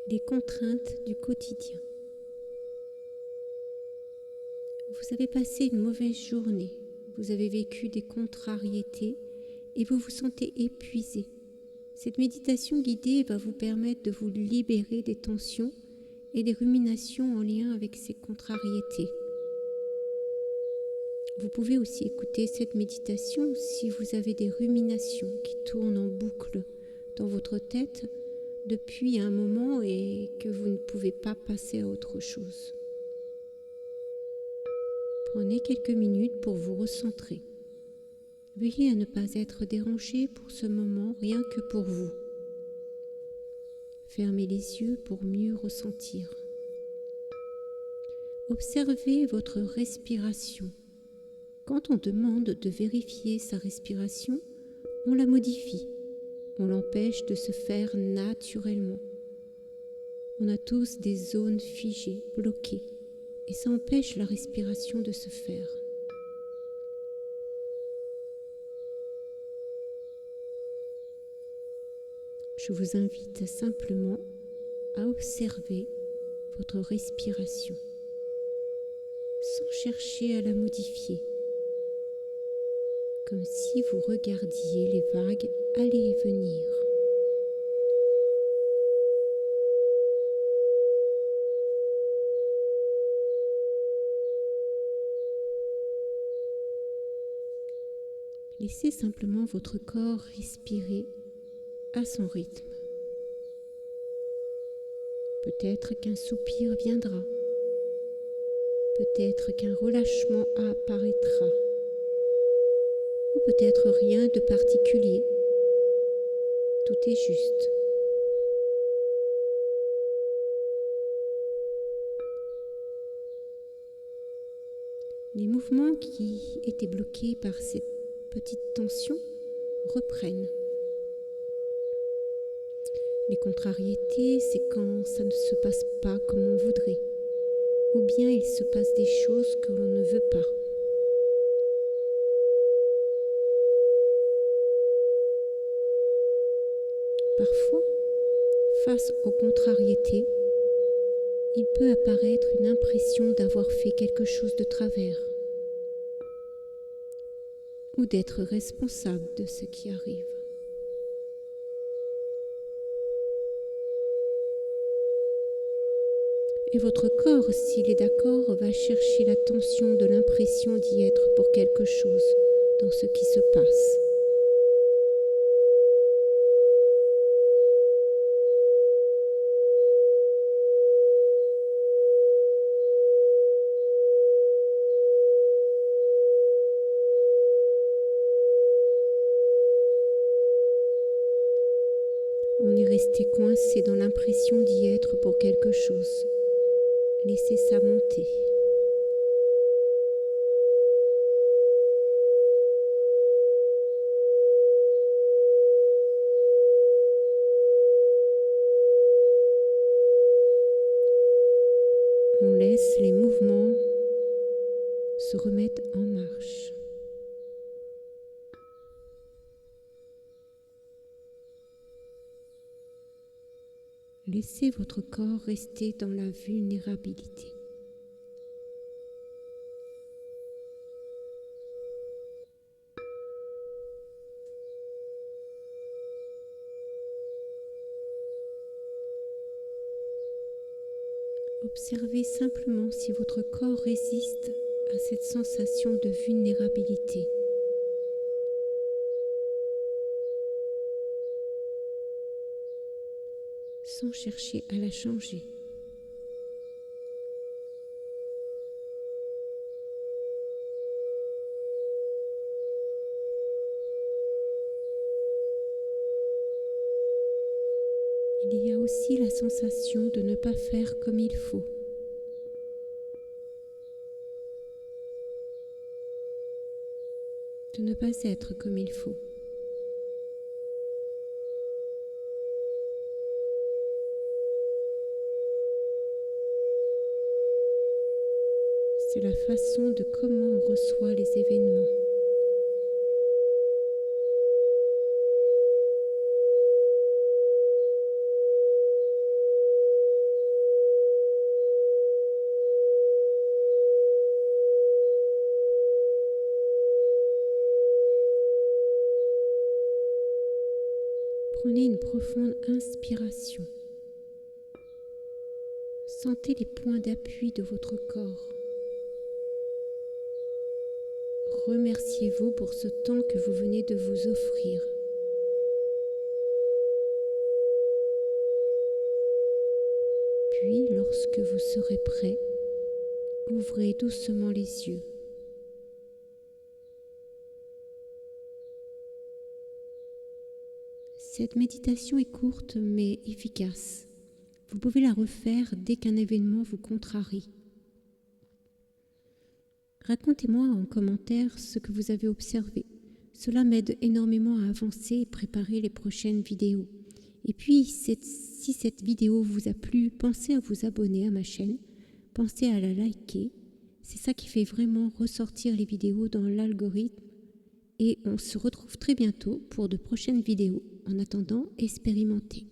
les contraintes du quotidien. Vous avez passé une mauvaise journée, vous avez vécu des contrariétés et vous vous sentez épuisé. Cette méditation guidée va vous permettre de vous libérer des tensions et des ruminations en lien avec ces contrariétés. Vous pouvez aussi écouter cette méditation si vous avez des ruminations qui tournent en boucle dans votre tête depuis un moment et que vous ne pouvez pas passer à autre chose. Prenez quelques minutes pour vous recentrer. Veillez à ne pas être dérangé pour ce moment, rien que pour vous. Fermez les yeux pour mieux ressentir. Observez votre respiration. Quand on demande de vérifier sa respiration, on la modifie. On l'empêche de se faire naturellement. On a tous des zones figées, bloquées, et ça empêche la respiration de se faire. Je vous invite simplement à observer votre respiration, sans chercher à la modifier, comme si vous regardiez les vagues aller et venir. Laissez simplement votre corps respirer à son rythme. Peut-être qu'un soupir viendra, peut-être qu'un relâchement apparaîtra, ou peut-être rien de particulier. Tout est juste. Les mouvements qui étaient bloqués par cette petite tension reprennent. Les contrariétés, c'est quand ça ne se passe pas comme on voudrait, ou bien il se passe des choses que l'on ne veut pas. Parfois, face aux contrariétés, il peut apparaître une impression d'avoir fait quelque chose de travers ou d'être responsable de ce qui arrive. Et votre corps, s'il est d'accord, va chercher l'attention de l'impression d'y être pour quelque chose dans ce qui se passe. On est resté coincé dans l'impression d'y être pour quelque chose. Laissez ça monter. On laisse les mouvements se remettre en marche. Laissez votre corps rester dans la vulnérabilité. Observez simplement si votre corps résiste à cette sensation de vulnérabilité. Sans chercher à la changer. Il y a aussi la sensation de ne pas faire comme il faut. De ne pas être comme il faut. C'est la façon de comment on reçoit les événements. Prenez une profonde inspiration. Sentez les points d'appui de votre corps. Remerciez-vous pour ce temps que vous venez de vous offrir. Puis, lorsque vous serez prêt, ouvrez doucement les yeux. Cette méditation est courte mais efficace. Vous pouvez la refaire dès qu'un événement vous contrarie. Racontez-moi en commentaire ce que vous avez observé. Cela m'aide énormément à avancer et préparer les prochaines vidéos. Et puis, si cette vidéo vous a plu, pensez à vous abonner à ma chaîne, pensez à la liker. C'est ça qui fait vraiment ressortir les vidéos dans l'algorithme. Et on se retrouve très bientôt pour de prochaines vidéos. En attendant, expérimentez.